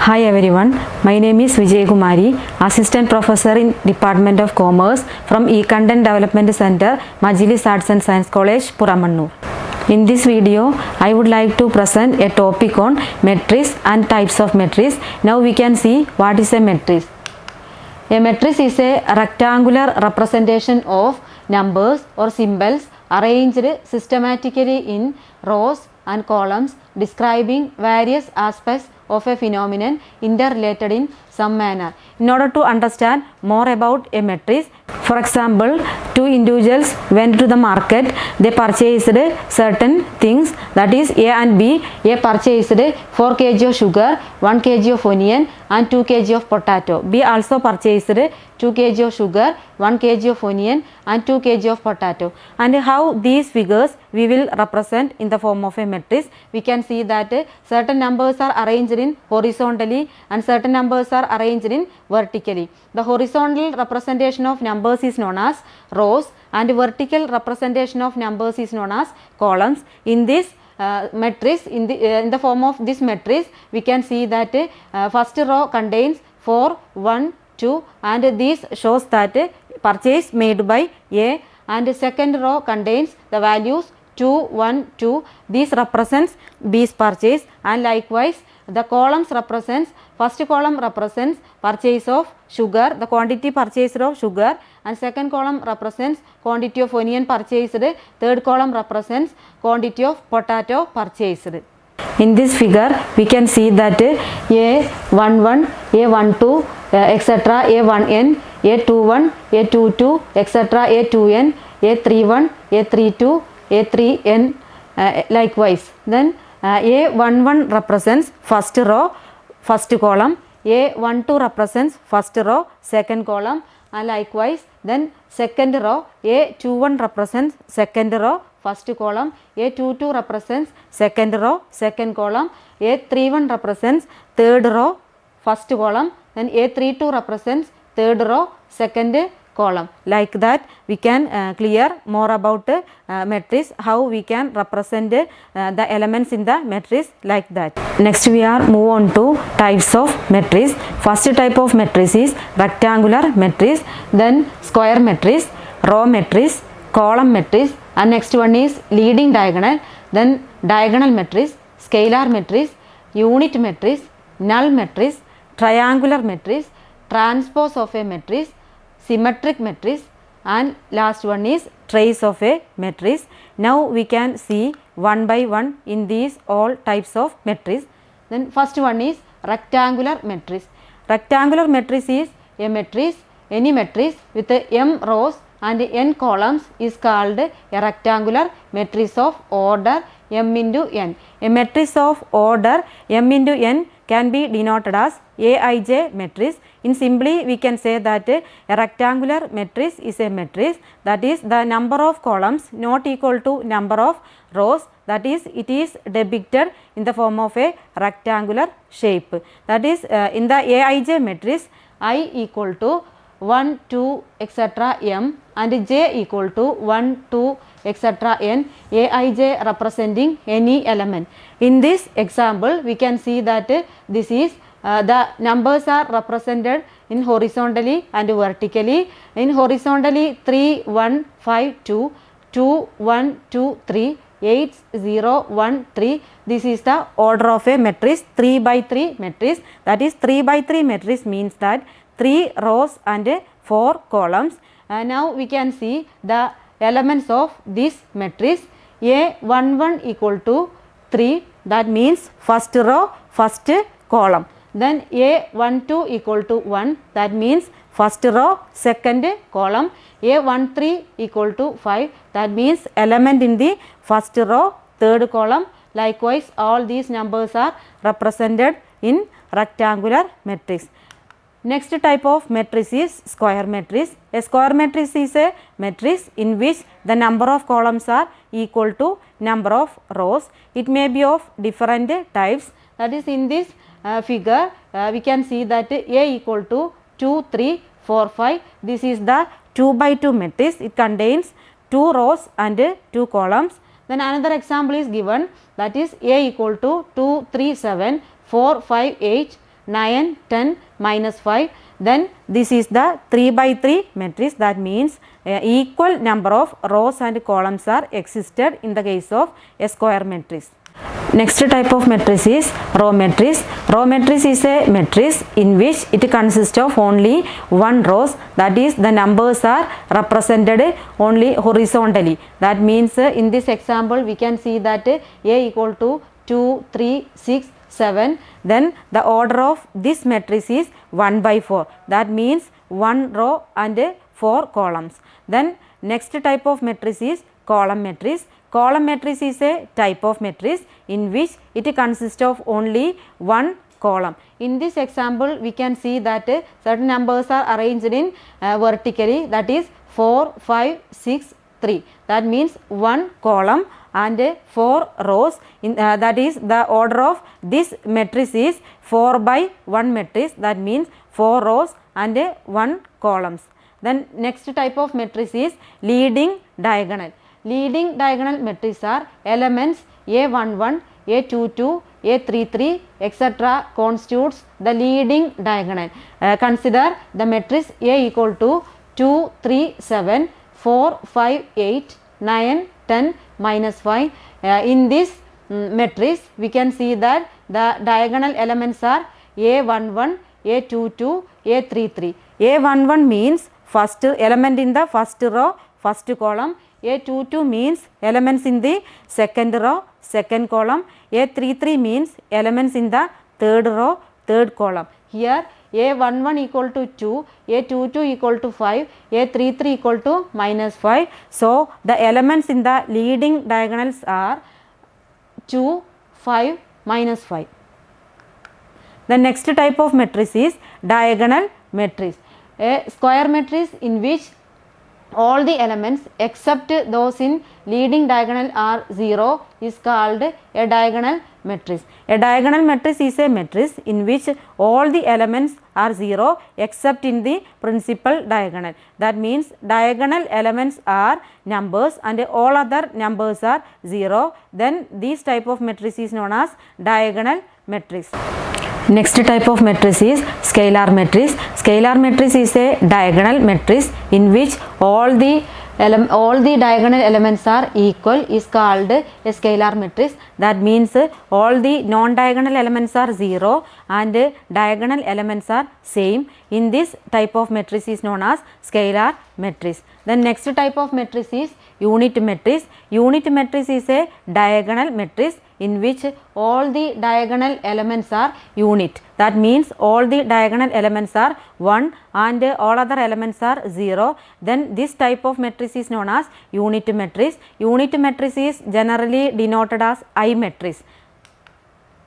Hi everyone, my name is Vijay Kumari, Assistant Professor in Department of Commerce from E-Content Development Center, Majlis Arts and Science College, Puramannur. In this video, I would like to present a topic on matrix and types of matrix. Now we can see what is a matrix. A matrix is a rectangular representation of numbers or symbols arranged systematically in rows and columns describing various aspects of a phenomenon interrelated in some manner. In order to understand more about a matrix, for example, two individuals went to the market, they purchased certain things, that is A and B. A purchased 4 kg of sugar, 1 kg of onion and 2 kg of potato. B also purchased 2 kg of sugar, 1 kg of onion and 2 kg of potato. And how these figures we will represent in the form of a matrix. We can see that certain numbers are arranged in horizontally and certain numbers are arranged in vertically. The horizontal representation of numbers is known as rows and vertical representation of numbers is known as columns. In this matrix, in the form of this matrix, we can see that first row contains 4, 1, 2 and this shows that purchase made by A, and second row contains the values 2, 1, 2. This represents B's purchase, and likewise the columns represents, first column represents purchase of sugar, the quantity purchased of sugar, and second column represents quantity of onion purchased, third column represents quantity of potato purchased. In this figure we can see that A11, A12 etc., A1n, A21, A22 etc., A2n, A31, A32, A3n likewise. Then A11 represents first row, first column, A12 represents first row, second column, and likewise then second row, A21 represents second row, first column, A22 represents second row, second column, A31 represents third row, first column, then A32 represents third row, second column. Like that we can clear more about matrix, how we can represent the elements in the matrix like that. Next we are move on to types of matrix. First type of matrix is rectangular matrix, then square matrix, row matrix, column matrix, and next one is leading diagonal, then diagonal matrix, scalar matrix, unit matrix, null matrix, triangular matrix, transpose of a matrix, symmetric matrix, and last one is trace of a matrix. Now we can see one by one in these all types of matrix. Then first one is rectangular matrix. Rectangular matrix is a matrix, any matrix with m rows and n columns is called a rectangular matrix of order m into n. A matrix of order m into n can be denoted as Aij matrix. In simply we can say that a rectangular matrix is a matrix that is the number of columns not equal to number of rows, that is it is depicted in the form of a rectangular shape. That is in the Aij matrix I equal to 1, 2 etc. m and j equal to 1, 2 etc. n, Aij representing any element. In this example we can see that this is the numbers are represented in horizontally and vertically. In horizontally 3, 1, 5, 2, 2, 1, 2, 3, 8, 0, 1, 3. This is the order of a matrix, 3 by 3 matrix. That is 3 by 3 matrix means that 3 rows and 4 columns. Now we can see the elements of this matrix. A11 equal to 3, that means first row, first column. Then A12 equal to 1, that means first row, second column. A13 equal to 5, that means element in the first row, third column. Likewise all these numbers are represented in rectangular matrix. Next type of matrix is square matrix. A square matrix is a matrix in which the number of columns are equal to number of rows. It may be of different types. That is in this figure we can see that A equal to 2, 3, 4, 5. This is the 2 by 2 matrix. It contains 2 rows and 2 columns. Then another example is given, that is A equal to 2, 3, 7, 4, 5, 8, 9, 10, minus 5. Then this is the 3 by 3 matrix. That means equal number of rows and columns are existed in the case of a square matrix. Next type of matrix is row matrix. Row matrix is a matrix in which it consists of only one rows, that is the numbers are represented only horizontally. That means in this example we can see that A equal to 2, 3, 6, 7. Then the order of this matrix is 1 by 4. That means 1 row and 4 columns. Then next type of matrix is column matrix. Column matrix is a type of matrix in which it consists of only one column. In this example we can see that certain numbers are arranged in vertically, that is 4, 5, 6, 3. That means one column and 4 rows. That is the order of this matrix is 4 by 1 matrix. That means 4 rows and 1 columns. Then next type of matrix is leading diagonal. Leading diagonal matrix are elements A11, A22, A33, etc. constitutes the leading diagonal. Consider the matrix A equal to 2, 3, 7, 4, 5, 8, 9, 10, minus 5. In this matrix we can see that the diagonal elements are A11, A22, A33. A11 means first element in the first row, first column. A22 means elements in the second row, second column. A33 means elements in the third row, third column. Here A11 equal to 2, A22 equal to 5, A33 equal to minus 5. So the elements in the leading diagonals are 2, 5, minus 5. The next type of matrix is diagonal matrix. A square matrix in which all the elements except those in leading diagonal are 0 is called a diagonal matrix. A diagonal matrix is a matrix in which all the elements are 0 except in the principal diagonal. That means diagonal elements are numbers and all other numbers are 0. Then this type of matrix is known as diagonal matrix. Next type of matrix is scalar matrix. Scalar matrix is a diagonal matrix in which all the diagonal elements are equal is called a scalar matrix. That means all the non-diagonal elements are 0 and diagonal elements are same. In this type of matrix is known as scalar matrix. The next type of matrix is unit matrix. Unit matrix is a diagonal matrix in which all the diagonal elements are unit. That means all the diagonal elements are 1 and all other elements are 0. Then this type of matrix is known as unit matrix. Unit matrix is generally denoted as I matrix.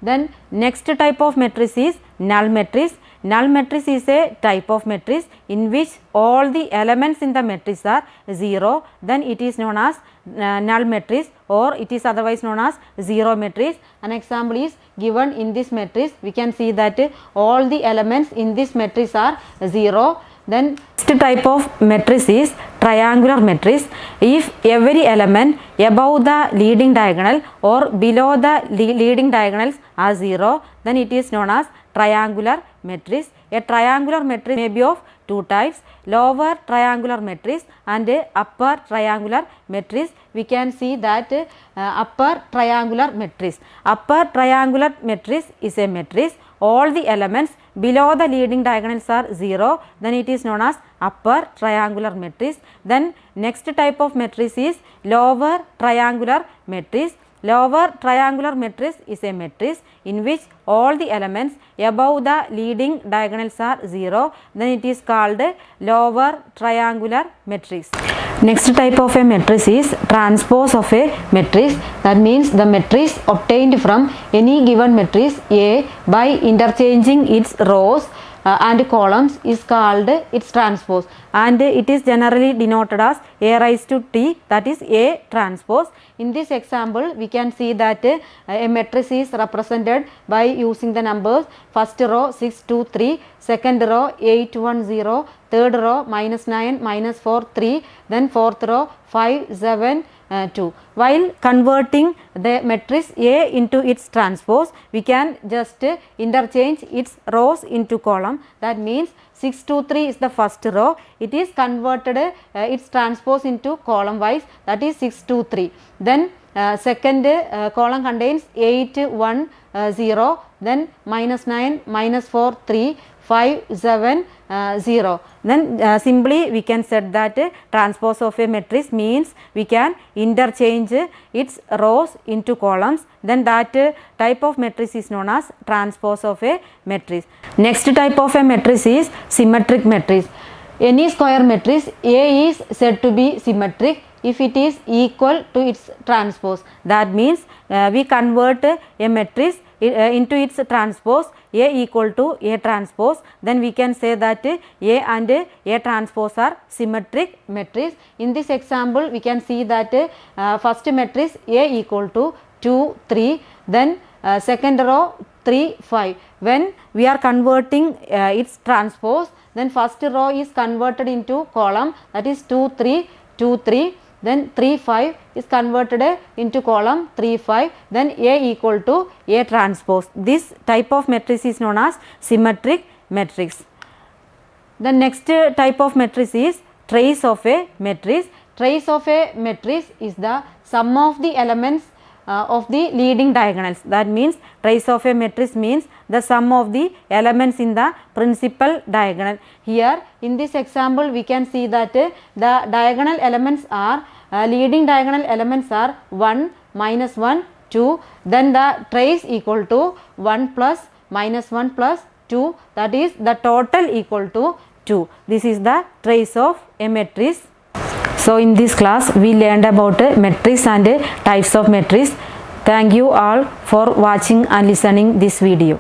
Then next type of matrix is null matrix. Null matrix is a type of matrix in which all the elements in the matrix are 0. Then it is known as null matrix, or it is otherwise known as zero matrix. An example is given in this matrix. We can see that all the elements in this matrix are 0. Then next type of matrix is triangular matrix. If every element above the leading diagonal or below the leading diagonals are 0, then it is known as triangular matrix. A triangular matrix may be of two types: lower triangular matrix and upper triangular matrix. We can see that upper triangular matrix. Upper triangular matrix is a matrix all the elements below the leading diagonals are 0, then it is known as upper triangular matrix. Then next type of matrix is lower triangular matrix. Lower triangular matrix is a matrix in which all the elements above the leading diagonals are 0, then it is called lower triangular matrix. Next type of a matrix is transpose of a matrix. That means the matrix obtained from any given matrix A by interchanging its rows and columns is called its transpose, and it is generally denoted as A raised to T, that is A transpose. In this example we can see that a matrix is represented by using the numbers: first row 6, 2, 3, second row 8, 1, 0, third row -9, -4, 3, then fourth row 5, 7, 2. While converting the matrix A into its transpose, we can just interchange its rows into column. That means 6 2 3 is the first row. It is converted its transpose into column wise, that is 6 2 3. Then second column contains 8 1 0, then minus 9 minus 4 3 5 7 0. Then simply we can set that transpose of a matrix means we can interchange its rows into columns. Then that type of matrix is known as transpose of a matrix. Next type of a matrix is symmetric matrix. Any square matrix A is said to be symmetric if it is equal to its transpose. That means we convert a matrix into its transpose A equal to A transpose, then we can say that A and A transpose are symmetric matrix. In this example we can see that first matrix A equal to 2 3, then second row 3 5. When we are converting its transpose, then first row is converted into column, that is 2 3 2 3. Then 3 5 is converted into column 3 5, then A equal to A transpose. This type of matrix is known as symmetric matrix. The next type of matrix is trace of a matrix. Trace of a matrix is the sum of the elements of the leading diagonals. That means trace of a matrix means the sum of the elements in the principal diagonal. Here in this example we can see that the diagonal elements are leading diagonal elements are 1 minus 1 2, then the trace equal to 1 plus minus 1 plus 2, that is the total equal to 2. This is the trace of a matrix. So in this class we learned about matrix and types of matrix. Thank you all for watching and listening this video.